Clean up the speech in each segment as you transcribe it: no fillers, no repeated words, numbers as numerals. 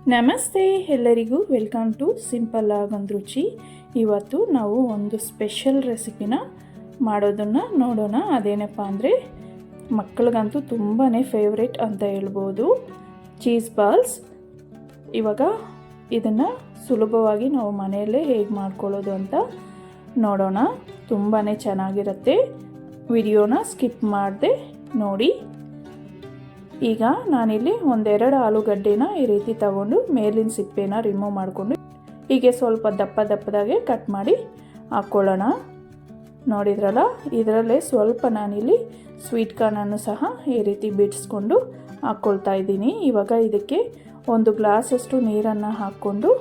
ನಮಸ್ತೆ ಎಲ್ಲರಿಗೂ, welcome to simple ಆಗಿ ಒಂದು ರುಚಿ. ಇವತ್ತು ನಾವು ಒಂದು ಸ್ಪೆಷಲ್ ರೆಸಿಪಿನ ಮಾಡೋದನ್ನು ನೋಡೋಣ. ಅದೇನಪ್ಪ ಅಂದರೆ ಮಕ್ಕಳಿಗಂತೂ ತುಂಬಾ ಫೇವ್ರೇಟ್ ಅಂತ ಹೇಳ್ಬೋದು, ಚೀಸ್ ಬಾಲ್ಸ್. ಇವಾಗ ಇದನ್ನು ಸುಲಭವಾಗಿ ನಾವು ಮನೆಯಲ್ಲೇ ಹೇಗೆ ಮಾಡ್ಕೊಳ್ಳೋದು ಅಂತ ನೋಡೋಣ. ತುಂಬಾ ಚೆನ್ನಾಗಿರುತ್ತೆ. ವಿಡಿಯೋನ ಸ್ಕಿಪ್ ಮಾಡದೆ ನೋಡಿ. ಈಗ ನಾನಿಲ್ಲಿ ಒಂದೆರಡು ಆಲೂಗಡ್ಡೆನ ಈ ರೀತಿ ತಗೊಂಡು ಮೇಲಿನ ಸಿಪ್ಪೆನ ರಿಮೂವ್ ಮಾಡಿಕೊಂಡು ಹೀಗೆ ಸ್ವಲ್ಪ ದಪ್ಪದಾಗೆ ಕಟ್ ಮಾಡಿ ಹಾಕ್ಕೊಳ್ಳೋಣ. ನೋಡಿದ್ರಲ್ಲ, ಇದರಲ್ಲೇ ಸ್ವಲ್ಪ ನಾನಿಲ್ಲಿ ಸ್ವೀಟ್ ಕಾರ್ನನ್ನು ಸಹ ಈ ರೀತಿ ಬಿಡಿಸ್ಕೊಂಡು ಹಾಕ್ಕೊಳ್ತಾ ಇದ್ದೀನಿ. ಇವಾಗ ಇದಕ್ಕೆ 1 ಗ್ಲಾಸಷ್ಟು ನೀರನ್ನು ಹಾಕ್ಕೊಂಡು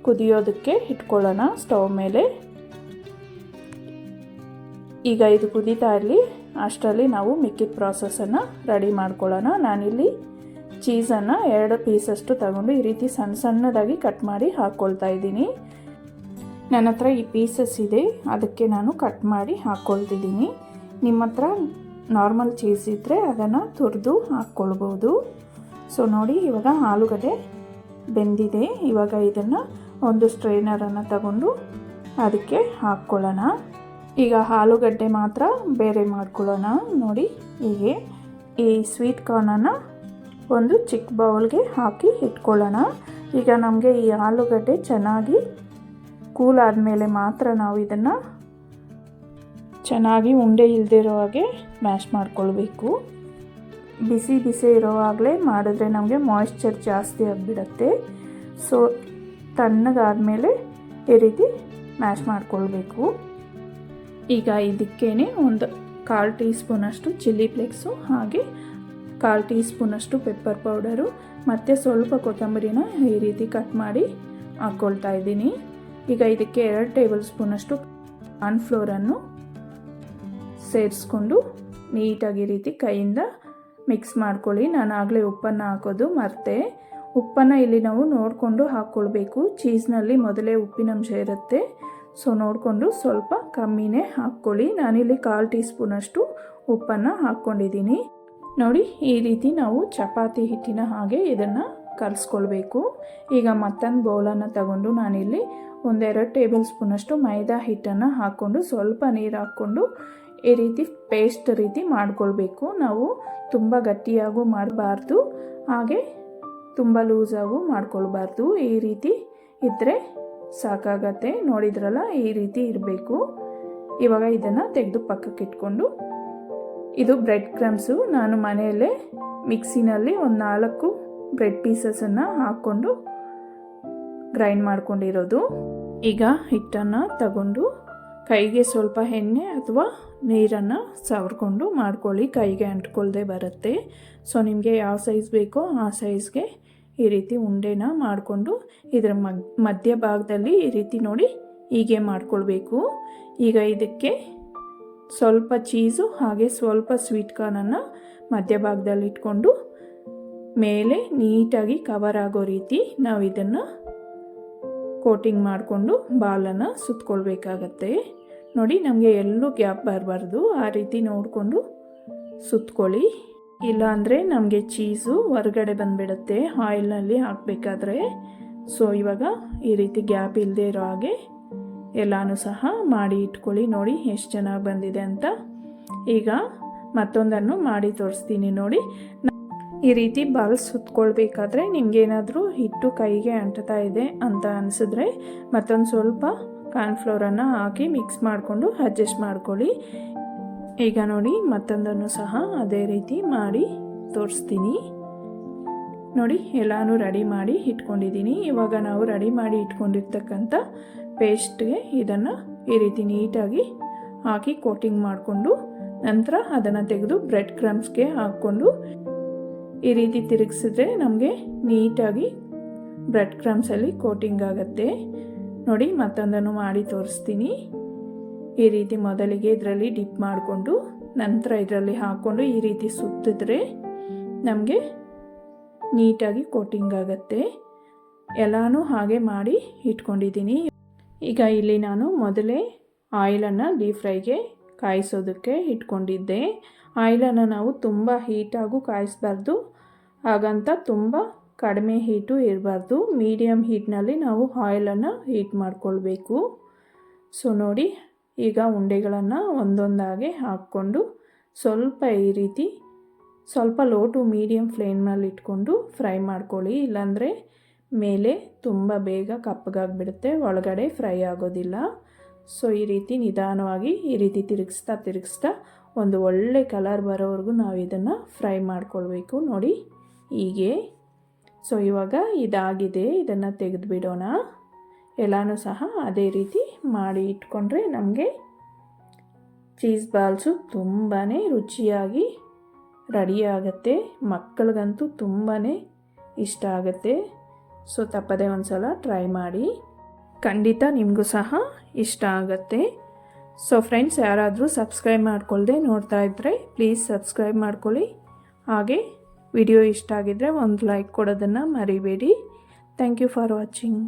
ಕುದಿಯೋದಕ್ಕೆ ಇಟ್ಕೊಳ್ಳೋಣ ಸ್ಟವ್ ಮೇಲೆ. ಈಗ ಇದು ಕುದೀತಾ ಇರಲಿ, ಅಷ್ಟರಲ್ಲಿ ನಾವು ಮಿಕ್ಕಿದ ಪ್ರಾಸೆಸನ್ನು ರೆಡಿ ಮಾಡ್ಕೊಳ್ಳೋಣ. ನಾನಿಲ್ಲಿ ಚೀಸನ್ನು 2 ಪೀಸಷ್ಟು ತಗೊಂಡು ಈ ರೀತಿ ಸಣ್ಣದಾಗಿ ಕಟ್ ಮಾಡಿ ಹಾಕ್ಕೊಳ್ತಾ ಇದ್ದೀನಿ. ನನ್ನ ಹತ್ರ ಈ ಪೀಸಸ್ ಇದೆ, ಅದಕ್ಕೆ ನಾನು ಕಟ್ ಮಾಡಿ ಹಾಕ್ಕೊಳ್ತಿದ್ದೀನಿ. ನಿಮ್ಮ ಹತ್ರ ನಾರ್ಮಲ್ ಚೀಸ್ ಇದ್ದರೆ ಅದನ್ನು ತುರಿದು ಹಾಕ್ಕೊಳ್ಬೋದು. ಸೊ ನೋಡಿ, ಇವಾಗ ಆಲೂಗಡ್ಡೆ ಬೆಂದಿದೆ. ಇವಾಗ ಇದನ್ನು ಒಂದು ಸ್ಟ್ರೈನರನ್ನು ತಗೊಂಡು ಅದಕ್ಕೆ ಹಾಕ್ಕೊಳ್ಳೋಣ. ಈಗ ಆಲೂಗಡ್ಡೆ ಮಾತ್ರ ಬೇರೆ ಮಾಡ್ಕೊಳ್ಳೋಣ. ನೋಡಿ, ಹೀಗೆ ಈ ಸ್ವೀಟ್ ಕಾರ್ನನ್ನು ಒಂದು ಚಿಕ್ಕ ಬೌಲ್ಗೆ ಹಾಕಿ ಇಟ್ಕೊಳ್ಳೋಣ. ಈಗ ನಮಗೆ ಈ ಆಲೂಗಡ್ಡೆ ಚೆನ್ನಾಗಿ ಕೂಲ್ ಆದಮೇಲೆ ಮಾತ್ರ ನಾವು ಇದನ್ನು ಚೆನ್ನಾಗಿ ಉಂಡೆ ಇಲ್ಲದಿರೋ ಹಾಗೆ ಮ್ಯಾಶ್ ಮಾಡ್ಕೊಳ್ಬೇಕು. ಬಿಸಿ ಇರೋವಾಗಲೇ ಮಾಡಿದ್ರೆ ನಮಗೆ ಮಾಯಿಶ್ಚರ್ ಜಾಸ್ತಿ ಆಗಿಬಿಡುತ್ತೆ. ಸೊ ತಣ್ಣಗಾದಮೇಲೆ ಈ ರೀತಿ ಮ್ಯಾಶ್ ಮಾಡ್ಕೊಳ್ಬೇಕು. ಈಗ ಇದಕ್ಕೇನೆ ಒಂದು 1/4 ಟೀ ಸ್ಪೂನಷ್ಟು ಚಿಲ್ಲಿ ಫ್ಲೇಕ್ಸು, ಹಾಗೆ 1/4 ಟೀ ಸ್ಪೂನಷ್ಟು ಪೆಪ್ಪರ್ ಪೌಡರು ಮತ್ತು ಸ್ವಲ್ಪ ಕೊತ್ತಂಬರಿನ ಈ ರೀತಿ ಕಟ್ ಮಾಡಿ ಹಾಕ್ಕೊಳ್ತಾ ಇದ್ದೀನಿ. ಈಗ ಇದಕ್ಕೆ 2 ಟೇಬಲ್ ಸ್ಪೂನಷ್ಟು ಕಾರ್ನ್ಫ್ಲೋರನ್ನು ಸೇರಿಸ್ಕೊಂಡು ನೀಟಾಗಿ ಈ ರೀತಿ ಕೈಯಿಂದ ಮಿಕ್ಸ್ ಮಾಡ್ಕೊಳ್ಳಿ. ನಾನು ಆಗಲೇ ಉಪ್ಪನ್ನು ಹಾಕೋದು ಮರ್ತೆ. ಉಪ್ಪನ್ನು ಇಲ್ಲಿ ನಾವು ನೋಡಿಕೊಂಡು ಹಾಕ್ಕೊಳ್ಬೇಕು. ಚೀಸ್ನಲ್ಲಿ ಮೊದಲೇ ಉಪ್ಪಿನಂಶ ಇರುತ್ತೆ, ಸೊ ನೋಡಿಕೊಂಡು ಸ್ವಲ್ಪ ಕಮ್ಮಿನೇ ಹಾಕ್ಕೊಳ್ಳಿ. ನಾನಿಲ್ಲಿ 1/4 ಟೀ ಸ್ಪೂನಷ್ಟು ಉಪ್ಪನ್ನು ಹಾಕ್ಕೊಂಡಿದ್ದೀನಿ. ನೋಡಿ, ಈ ರೀತಿ ನಾವು ಚಪಾತಿ ಹಿಟ್ಟಿನ ಹಾಗೆ ಇದನ್ನು ಕಲಿಸ್ಕೊಳ್ಬೇಕು. ಈಗ ಮತ್ತೊಂದು ಬೌಲನ್ನು ತಗೊಂಡು ನಾನಿಲ್ಲಿ 1-2 ಟೇಬಲ್ ಸ್ಪೂನಷ್ಟು ಮೈದಾ ಹಿಟ್ಟನ್ನು ಹಾಕ್ಕೊಂಡು ಸ್ವಲ್ಪ ನೀರು ಹಾಕ್ಕೊಂಡು ಈ ರೀತಿ ಪೇಸ್ಟ್ ರೀತಿ ಮಾಡ್ಕೊಳ್ಬೇಕು. ನಾವು ತುಂಬ ಗಟ್ಟಿಯಾಗೂ ಮಾಡಬಾರ್ದು, ಹಾಗೆ ತುಂಬ ಲೂಸಾಗೂ ಮಾಡ್ಕೊಳ್ಬಾರ್ದು. ಈ ರೀತಿ ಇದ್ದರೆ ಸಾಕಾಗತ್ತೆ. ನೋಡಿದ್ರಲ್ಲ, ಈ ರೀತಿ ಇರಬೇಕು. ಇವಾಗ ಇದನ್ನು ತೆಗೆದು ಪಕ್ಕಕ್ಕೆ ಇಟ್ಕೊಂಡು, ಇದು ಬ್ರೆಡ್ ಕ್ರಮ್ಸು. ನಾನು ಮನೆಯಲ್ಲೇ ಮಿಕ್ಸಿನಲ್ಲಿ 4 ಬ್ರೆಡ್ ಪೀಸಸನ್ನು ಹಾಕ್ಕೊಂಡು ಗ್ರೈಂಡ್ ಮಾಡ್ಕೊಂಡಿರೋದು. ಈಗ ಹಿಟ್ಟನ್ನು ತಗೊಂಡು ಕೈಗೆ ಸ್ವಲ್ಪ ಎಣ್ಣೆ ಅಥವಾ ನೀರನ್ನು ಸವರ್ಕೊಂಡು ಮಾಡ್ಕೊಳ್ಳಿ, ಕೈಗೆ ಅಂಟ್ಕೊಳ್ದೆ ಬರುತ್ತೆ. ಸೊ ನಿಮಗೆ ಯಾವ ಸೈಜ್ ಬೇಕೋ ಆ ಸೈಜ್ಗೆ ಈ ರೀತಿ ಉಂಡೆನ ಮಾಡಿಕೊಂಡು ಇದರ ಮಧ್ಯಭಾಗದಲ್ಲಿ ಈ ರೀತಿ ನೋಡಿ ಹೀಗೆ ಮಾಡ್ಕೊಳ್ಬೇಕು. ಈಗ ಇದಕ್ಕೆ ಸ್ವಲ್ಪ ಚೀಸು ಹಾಗೆ ಸ್ವಲ್ಪ ಸ್ವೀಟ್ ಕಾರ್ನನ್ನು ಮಧ್ಯಭಾಗದಲ್ಲಿ ಇಟ್ಕೊಂಡು ಮೇಲೆ ನೀಟಾಗಿ ಕವರ್ ಆಗೋ ರೀತಿ ನಾವು ಇದನ್ನು ಕೋಟಿಂಗ್ ಮಾಡಿಕೊಂಡು ಬಾಲನ್ನು ಸುತ್ಕೊಳ್ಬೇಕಾಗತ್ತೆ. ನೋಡಿ, ನಮಗೆ ಎಲ್ಲೂ ಗ್ಯಾಪ್ ಬರಬಾರ್ದು, ಆ ರೀತಿ ನೋಡಿಕೊಂಡು ಸುತ್ಕೊಳ್ಳಿ. ಇಲ್ಲಾಂದರೆ ನಮಗೆ ಚೀಸು ಹೊರಗಡೆ ಬಂದುಬಿಡುತ್ತೆ ಆಯಿಲ್ನಲ್ಲಿ ಹಾಕಬೇಕಾದ್ರೆ. ಸೊ ಇವಾಗ ಈ ರೀತಿ ಗ್ಯಾಪ್ ಇಲ್ಲದೆ ಇರೋ ಹಾಗೆ ಎಲ್ಲನೂ ಸಹ ಮಾಡಿ ಇಟ್ಕೊಳ್ಳಿ. ನೋಡಿ ಎಷ್ಟು ಚೆನ್ನಾಗಿ ಬಂದಿದೆ ಅಂತ. ಈಗ ಮತ್ತೊಂದನ್ನು ಮಾಡಿ ತೋರಿಸ್ತೀನಿ ನೋಡಿ. ಈ ರೀತಿ ಬಾಲ್ ಸುತ್ಕೊಳ್ಬೇಕಾದ್ರೆ ನಿಮಗೇನಾದರೂ ಹಿಟ್ಟು ಕೈಗೆ ಅಂಟ್ತಾ ಇದೆ ಅಂತ ಅನಿಸಿದ್ರೆ ಮತ್ತೊಂದು ಸ್ವಲ್ಪ ಕಾರ್ನ್ಫ್ಲೋರನ್ನು ಹಾಕಿ ಮಿಕ್ಸ್ ಮಾಡಿಕೊಂಡು ಅಡ್ಜಸ್ಟ್ ಮಾಡ್ಕೊಳ್ಳಿ. ಈಗ ನೋಡಿ, ಮತ್ತೊಂದನ್ನು ಸಹ ಅದೇ ರೀತಿ ಮಾಡಿ ತೋರಿಸ್ತೀನಿ. ನೋಡಿ, ಎಲ್ಲನೂ ರೆಡಿ ಮಾಡಿ ಇಟ್ಕೊಂಡಿದ್ದೀನಿ. ಇವಾಗ ನಾವು ರೆಡಿ ಮಾಡಿ ಇಟ್ಕೊಂಡಿರ್ತಕ್ಕಂಥ ಪೇಸ್ಟ್ಗೆ ಇದನ್ನು ಈ ರೀತಿ ನೀಟಾಗಿ ಹಾಕಿ ಕೋಟಿಂಗ್ ಮಾಡಿಕೊಂಡು ನಂತರ ಅದನ್ನು ತೆಗೆದು ಬ್ರೆಡ್ ಕ್ರಮ್ಸ್ಗೆ ಹಾಕ್ಕೊಂಡು ಈ ರೀತಿ ತಿರುಗಿಸಿದ್ರೆ ನಮಗೆ ನೀಟಾಗಿ ಬ್ರೆಡ್ ಕ್ರಮ್ಸಲ್ಲಿ ಕೋಟಿಂಗ್ ಆಗುತ್ತೆ. ನೋಡಿ, ಮತ್ತೊಂದನ್ನು ಮಾಡಿ ತೋರಿಸ್ತೀನಿ. ಈ ರೀತಿ ಮೊದಲಿಗೆ ಇದರಲ್ಲಿ ಡಿಪ್ ಮಾಡಿಕೊಂಡು ನಂತರ ಇದರಲ್ಲಿ ಹಾಕ್ಕೊಂಡು ಈ ರೀತಿ ಸುತ್ತಿದ್ರೆ ನಮಗೆ ನೀಟಾಗಿ ಕೋಟಿಂಗ್ ಆಗುತ್ತೆ. ಎಲ್ಲನೂ ಹಾಗೆ ಮಾಡಿ ಇಟ್ಕೊಂಡಿದ್ದೀನಿ. ಈಗ ಇಲ್ಲಿ ನಾನು ಮೊದಲೇ ಆಯಿಲನ್ನು ಡೀಪ್ ಫ್ರೈಗೆ ಕಾಯಿಸೋದಕ್ಕೆ ಇಟ್ಕೊಂಡಿದ್ದೆ. ಆಯಿಲನ್ನು ನಾವು ತುಂಬ ಹೀಟಾಗೂ ಕಾಯಿಸಬಾರ್ದು, ಹಾಗಂತ ತುಂಬ ಕಡಿಮೆ ಹೀಟು ಇರಬಾರ್ದು, ಮೀಡಿಯಮ್ ಹೀಟ್ನಲ್ಲಿ ನಾವು ಆಯಿಲನ್ನು ಹೀಟ್ ಮಾಡಿಕೊಳ್ಬೇಕು. ಸೊ ನೋಡಿ, ಈಗ ಉಂಡೆಗಳನ್ನು ಒಂದೊಂದಾಗಿ ಹಾಕ್ಕೊಂಡು ಸ್ವಲ್ಪ ಈ ರೀತಿ ಸ್ವಲ್ಪ ಲೋ ಟು ಮೀಡಿಯಮ್ ಫ್ಲೇಮ್ನಲ್ಲಿ ಇಟ್ಕೊಂಡು ಫ್ರೈ ಮಾಡ್ಕೊಳ್ಳಿ. ಇಲ್ಲಾಂದರೆ ಮೇಲೆ ತುಂಬ ಬೇಗ ಕಪ್ಪಗಾಗಿಬಿಡುತ್ತೆ, ಒಳಗಡೆ ಫ್ರೈ ಆಗೋದಿಲ್ಲ. ಸೊ ಈ ರೀತಿ ನಿಧಾನವಾಗಿ ಈ ರೀತಿ ತಿರುಗಿಸ್ತಾ ಒಂದು ಒಳ್ಳೆ ಕಲರ್ ಬರೋವರೆಗೂ ನಾವು ಇದನ್ನು ಫ್ರೈ ಮಾಡ್ಕೊಳ್ಬೇಕು. ನೋಡಿ ಹೀಗೆ. ಸೊ ಇವಾಗ ಇದಾಗಿದೆ, ಇದನ್ನು ತೆಗೆದುಬಿಡೋಣ. ಎಲ್ಲನೂ ಸಹ ಅದೇ ರೀತಿ ಮಾಡಿ ಇಟ್ಕೊಂಡ್ರೆ ನಮಗೆ ಚೀಸ್ ಬಾಲ್ಸು ತುಂಬಾ ರುಚಿಯಾಗಿ ರೆಡಿಯಾಗತ್ತೆ. ಮಕ್ಕಳಿಗಂತೂ ತುಂಬಾ ಇಷ್ಟ ಆಗುತ್ತೆ. ಸೊ ತಪ್ಪದೆ ಒಂದು ಸಲ ಟ್ರೈ ಮಾಡಿ, ಖಂಡಿತ ನಿಮಗೂ ಸಹ ಇಷ್ಟ ಆಗುತ್ತೆ. ಸೊ ಫ್ರೆಂಡ್ಸ್, ಯಾರಾದರೂ ಸಬ್ಸ್ಕ್ರೈಬ್ ಮಾಡ್ಕೊಳ್ದೆ ನೋಡ್ತಾ ಇದ್ದರೆ ಪ್ಲೀಸ್ ಸಬ್ಸ್ಕ್ರೈಬ್ ಮಾಡ್ಕೊಳ್ಳಿ. ಹಾಗೆ ವಿಡಿಯೋ ಇಷ್ಟ ಆಗಿದ್ದರೆ ಒಂದು ಲೈಕ್ ಕೊಡೋದನ್ನು ಮರಿಬೇಡಿ. Thank you for watching.